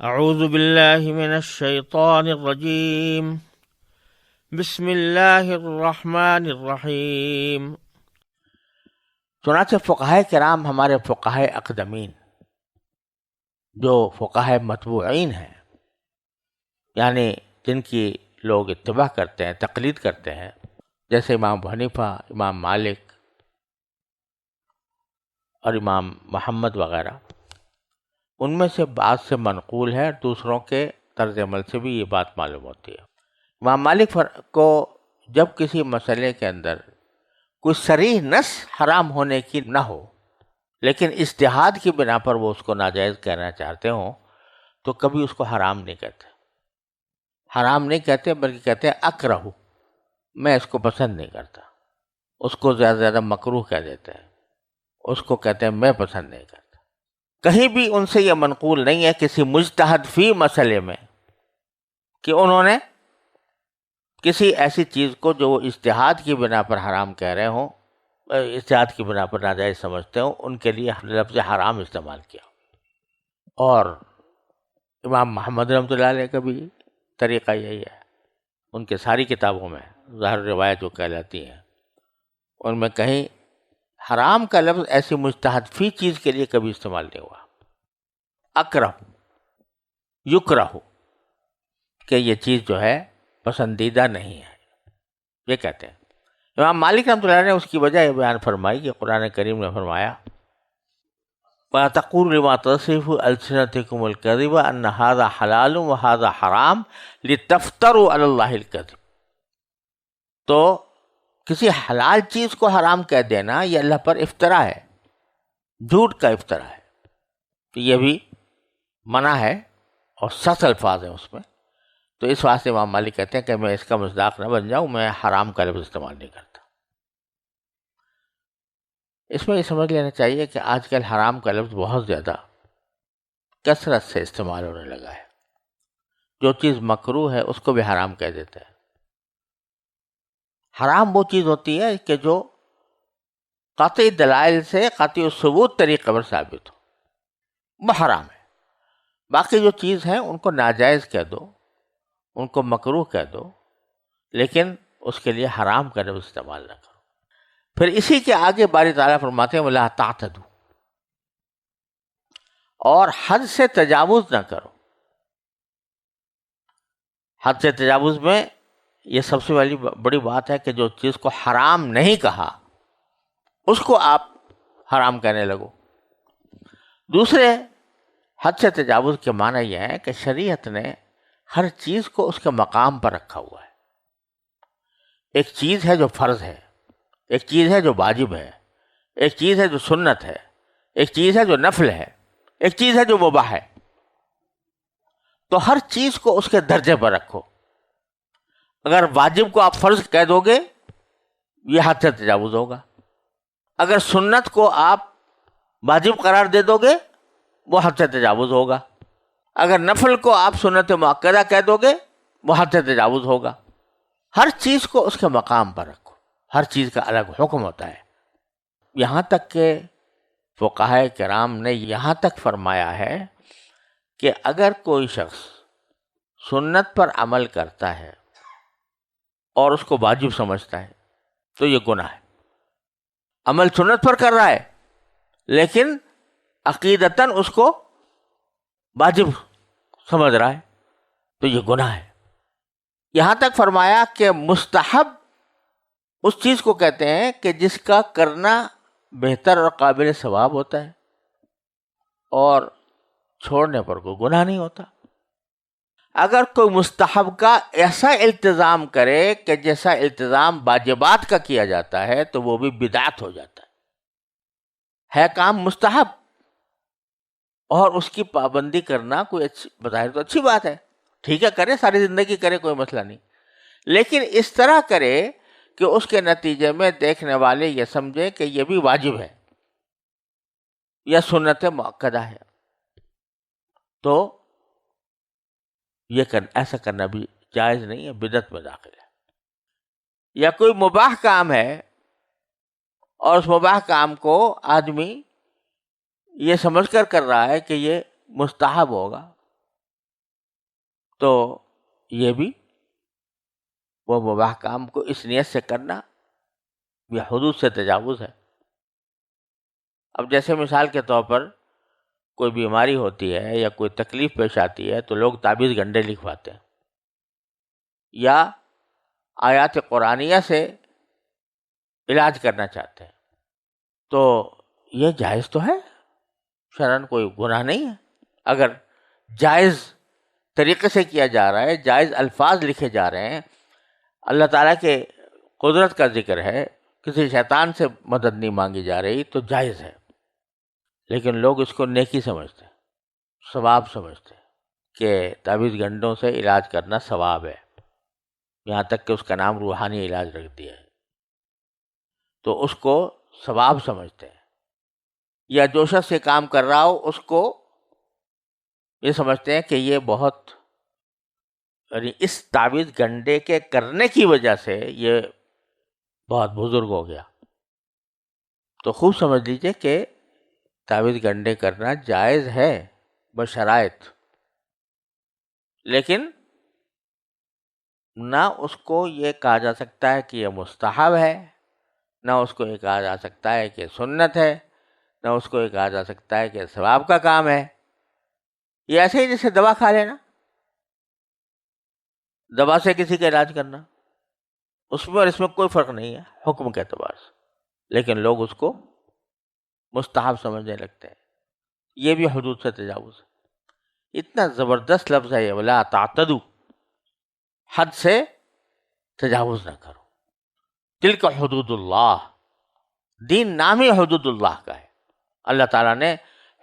اعوذ باللہ من الشیطان الرجیم بسم اللہ الرحمن الرحیم۔ چنانچہ فقہائے کرام، ہمارے فقہائے اقدمین جو فقہائے متبوعین ہیں، یعنی جن کی لوگ اتباع کرتے ہیں، تقلید کرتے ہیں، جیسے امام ابو حنیفہ، امام مالک اور امام محمد وغیرہ، ان میں سے بعض سے منقول ہے، دوسروں کے طرز عمل سے بھی یہ بات معلوم ہوتی ہے۔ امام مالک کو جب کسی مسئلے کے اندر کوئی صریح نص حرام ہونے کی نہ ہو، لیکن اجتہاد کی بنا پر وہ اس کو ناجائز کہنا چاہتے ہوں، تو کبھی اس کو حرام نہیں کہتے۔ حرام نہیں کہتے بلکہ کہتے ہیں اکرہ، میں اس کو پسند نہیں کرتا۔ اس کو زیادہ سے زیادہ مکروہ کہہ دیتے ہیں، اس کو کہتے ہیں میں پسند نہیں کرتا۔ کہیں بھی ان سے یہ منقول نہیں ہے کسی مجتہد فی مسئلے میں کہ انہوں نے کسی ایسی چیز کو جو وہ اجتہاد کی بنا پر حرام کہہ رہے ہوں، اجتہاد کی بنا پر ناجائز سمجھتے ہوں، ان کے لیے لفظ حرام استعمال کیا۔ اور امام محمد رحمۃ اللہ علیہ کا بھی طریقہ یہی ہے، ان کے ساری کتابوں میں ظاہر روایت جو کہلاتی ہیں، ان میں کہیں حرام کا لفظ ایسی مجتہد فی چیز کے لیے کبھی استعمال نہیں ہوا۔ اکرہ، یکرہ، کہ یہ چیز جو ہے پسندیدہ نہیں ہے، یہ کہتے ہیں۔ امام مالک رحمۃ اللہ نے اس کی وجہ یہ بیان فرمائی کہ قرآن کریم نے فرمایا وَلَا تَقُولُوا لِمَا تَصِفُ أَلْسِنَتُكُمُ الْكَذِبَ أَنَّ هَذَا حَلَالٌ وَهَذَا حَرَامٌ لِتَفْتَرُوا عَلَى اللَّهِ الْكَذِبَ۔ تو کسی حلال چیز کو حرام کہہ دینا یہ اللہ پر افطرا ہے، جھوٹ کا افطرا ہے، تو یہ بھی منع ہے اور سخت الفاظ ہیں اس میں۔ تو اس واسطے امام مالک کہتے ہیں کہ میں اس کا مصداق نہ بن جاؤں، میں حرام کا لفظ استعمال نہیں کرتا۔ اس میں یہ سمجھ لینا چاہیے کہ آج کل حرام کا لفظ بہت زیادہ کثرت سے استعمال ہونے لگا ہے۔ جو چیز مکروہ ہے اس کو بھی حرام کہہ دیتے ہیں۔ حرام وہ چیز ہوتی ہے کہ جو قطعی دلائل سے قطعی الثبوت طریقے پر ثابت ہو، وہ حرام ہے۔ باقی جو چیز ہیں ان کو ناجائز کہہ دو، ان کو مکروہ کہہ دو، لیکن اس کے لیے حرام کا لفظ استعمال نہ کرو۔ پھر اسی کے آگے باری تعالیٰ فرماتے ہیں وَلَا تَعْتَدُوا، اور حد سے تجاوز نہ کرو۔ حد سے تجاوز میں یہ سب سے بڑی بات ہے کہ جو چیز کو حرام نہیں کہا اس کو آپ حرام کہنے لگو۔ دوسرے، حد سے تجاوز کے معنی یہ ہے کہ شریعت نے ہر چیز کو اس کے مقام پر رکھا ہوا ہے۔ ایک چیز ہے جو فرض ہے، ایک چیز ہے جو واجب ہے، ایک چیز ہے جو سنت ہے، ایک چیز ہے جو نفل ہے، ایک چیز ہے جو مباح ہے۔ تو ہر چیز کو اس کے درجے پر رکھو۔ اگر واجب کو آپ فرض کہہ دو گے یہ حد سے تجاوز ہوگا، اگر سنت کو آپ واجب قرار دے دو گے وہ حد سے تجاوز ہوگا، اگر نفل کو آپ سنت مؤکدہ کہہ دو گے وہ حد سے تجاوز ہوگا۔ ہر چیز کو اس کے مقام پر رکھو، ہر چیز کا الگ حکم ہوتا ہے۔ یہاں تک کہ فقہائے کرام نے یہاں تک فرمایا ہے کہ اگر کوئی شخص سنت پر عمل کرتا ہے اور اس کو واجب سمجھتا ہے تو یہ گناہ ہے۔ عمل سنت پر کر رہا ہے لیکن عقیدتاً اس کو واجب سمجھ رہا ہے تو یہ گناہ ہے۔ یہاں تک فرمایا کہ مستحب اس چیز کو کہتے ہیں کہ جس کا کرنا بہتر اور قابل ثواب ہوتا ہے اور چھوڑنے پر کوئی گناہ نہیں ہوتا۔ اگر کوئی مستحب کا ایسا التزام کرے کہ جیسا التزام واجبات کا کیا جاتا ہے تو وہ بھی بدعت ہو جاتا ہے کام مستحب، اور اس کی پابندی کرنا کوئی بظاہر تو اچھی بات ہے، ٹھیک ہے کرے، ساری زندگی کرے، کوئی مسئلہ نہیں، لیکن اس طرح کرے کہ اس کے نتیجے میں دیکھنے والے یہ سمجھے کہ یہ بھی واجب ہے یا سنت مؤکدہ ہے، تو یہ ایسا کرنا بھی جائز نہیں ہے، بدعت میں داخل ہے۔ یا کوئی مباح کام ہے اور اس مباح کام کو آدمی یہ سمجھ کر رہا ہے کہ یہ مستحب ہوگا تو یہ بھی وہ مباح کام کو اس نیت سے کرنا یہ حدود سے تجاوز ہے۔ اب جیسے مثال کے طور پر کوئی بیماری ہوتی ہے یا کوئی تکلیف پیش آتی ہے تو لوگ تعویذ گنڈے لکھواتے ہیں یا آیات قرآنیہ سے علاج کرنا چاہتے ہیں، تو یہ جائز تو ہے، شرعاً کوئی گناہ نہیں ہے۔ اگر جائز طریقے سے کیا جا رہا ہے، جائز الفاظ لکھے جا رہے ہیں، اللہ تعالیٰ کے قدرت کا ذکر ہے، کسی شیطان سے مدد نہیں مانگی جا رہی، تو جائز ہے۔ لیکن لوگ اس کو نیکی سمجھتے ہیں، ثواب سمجھتے ہیں کہ تعویذ گنڈوں سے علاج کرنا ثواب ہے، یہاں تک کہ اس کا نام روحانی علاج رکھ دیا ہے، تو اس کو ثواب سمجھتے ہیں۔ یا جو شخص یہ کام کر رہا ہو اس کو یہ سمجھتے ہیں کہ یہ بہت، یعنی اس تعویذ گنڈے کے کرنے کی وجہ سے یہ بہت بزرگ ہو گیا۔ تو خوب سمجھ لیجئے کہ تعویذ گنڈے کرنا جائز ہے بشرائط، لیکن نہ اس کو یہ کہا جا سکتا ہے کہ یہ مستحب ہے، نہ اس کو یہ کہا جا سکتا ہے کہ سنت ہے، نہ اس کو یہ کہا جا سکتا ہے کہ ثواب کا کام ہے۔ یہ ایسے ہی جیسے دوا کھا لینا، دوا سے کسی کا علاج کرنا، اس میں اور اس میں کوئی فرق نہیں ہے حکم کے اعتبار سے، لیکن لوگ اس کو مستحب سمجھنے لگتے ہیں۔ یہ بھی حدود سے تجاوز ہے۔ اتنا زبردست لفظ ہے یہ، ولا تعتدوا، حد سے تجاوز نہ کرو۔ تلک حدود اللہ، دین نام ہی حدود اللہ کا ہے۔ اللہ تعالیٰ نے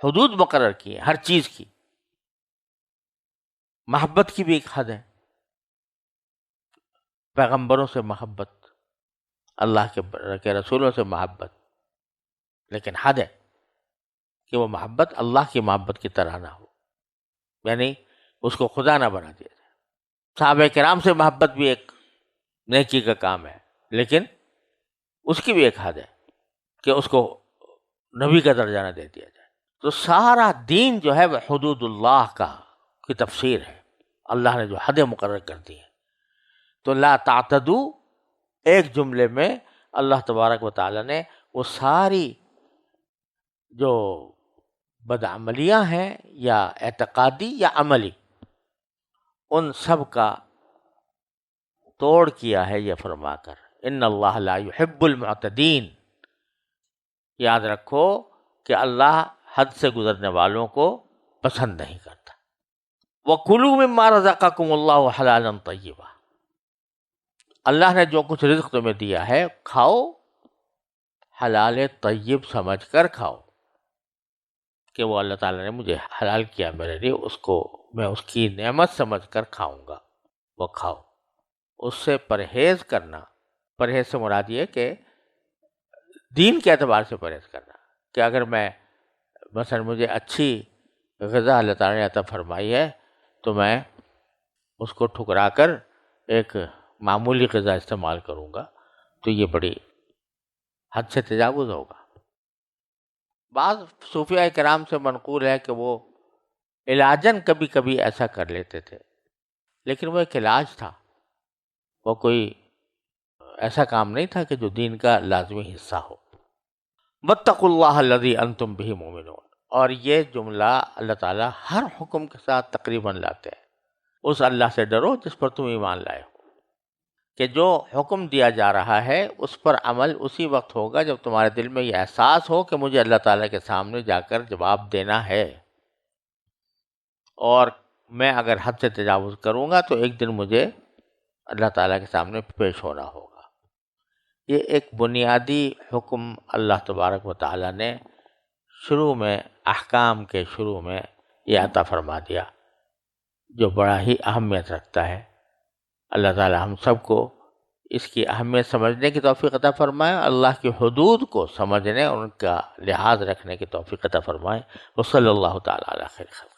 حدود مقرر کی ہے ہر چیز کی۔ محبت کی بھی ایک حد ہے، پیغمبروں سے محبت، اللہ کے رسولوں سے محبت، لیکن حد ہے کہ وہ محبت اللہ کی محبت کی طرح نہ ہو، یعنی اس کو خدا نہ بنا دیا جائے۔ صحابہ کرام سے محبت بھی ایک نیکی کا کام ہے، لیکن اس کی بھی ایک حد ہے کہ اس کو نبی کا درجہ نہ دے دیا جائے۔ تو سارا دین جو ہے وہ حدود اللہ کی تفسیر ہے، اللہ نے جو حدیں مقرر کر دی ہیں۔ تو لا تعتدو ایک جملے میں اللہ تبارک و تعالیٰ نے وہ ساری جو بدعملیاں ہیں یا اعتقادی یا عملی، ان سب کا توڑ کیا ہے یہ فرما کر ان اللہ لا يحب المعتدین۔ یاد رکھو کہ اللہ حد سے گزرنے والوں کو پسند نہیں کرتا۔ وَكُلُوا مِمَّا رَزَقَكُمُ اللَّهُ حَلَالًا طَيِّبًا، اللہ نے جو کچھ رزق تمہیں دیا ہے کھاؤ، حلال طیب سمجھ کر کھاؤ کہ وہ اللہ تعالیٰ نے مجھے حلال کیا میرے لیے، اس کو میں اس کی نعمت سمجھ کر کھاؤں گا، وہ کھاؤ۔ اس سے پرہیز کرنا، پرہیز سے مراد یہ کہ دین کے اعتبار سے پرہیز کرنا، کہ اگر میں مثلا مجھے اچھی غذا اللہ تعالیٰ نے عطا فرمائی ہے تو میں اس کو ٹھکرا کر ایک معمولی غذا استعمال کروں گا، تو یہ بڑی حد سے تجاوز ہوگا۔ بعض صوفیاء کرام سے منقول ہے کہ وہ علاجاً کبھی کبھی ایسا کر لیتے تھے، لیکن وہ ایک علاج تھا، وہ کوئی ایسا کام نہیں تھا کہ جو دین کا لازمی حصہ ہو۔ واتقوا اللہ الذی انتم بہ مؤمنون، اور یہ جملہ اللہ تعالیٰ ہر حکم کے ساتھ تقریباً لاتے ہیں۔ اس اللہ سے ڈرو جس پر تم ایمان لائے ہو، کہ جو حکم دیا جا رہا ہے اس پر عمل اسی وقت ہوگا جب تمہارے دل میں یہ احساس ہو کہ مجھے اللہ تعالیٰ کے سامنے جا کر جواب دینا ہے، اور میں اگر حد سے تجاوز کروں گا تو ایک دن مجھے اللہ تعالیٰ کے سامنے پیش ہونا ہوگا۔ یہ ایک بنیادی حکم اللہ تبارک و تعالیٰ نے شروع میں، احکام کے شروع میں یہ عطا فرما دیا، جو بڑا ہی اہمیت رکھتا ہے۔ اللہ تعالیٰ ہم سب کو اس کی اہمیت سمجھنے کی توفیق عطا فرمائے، اللہ کی حدود کو سمجھنے اور ان کا لحاظ رکھنے کی توفیق عطا فرمائے۔ وصلی اللہ تعالیٰ علی خیر خلق۔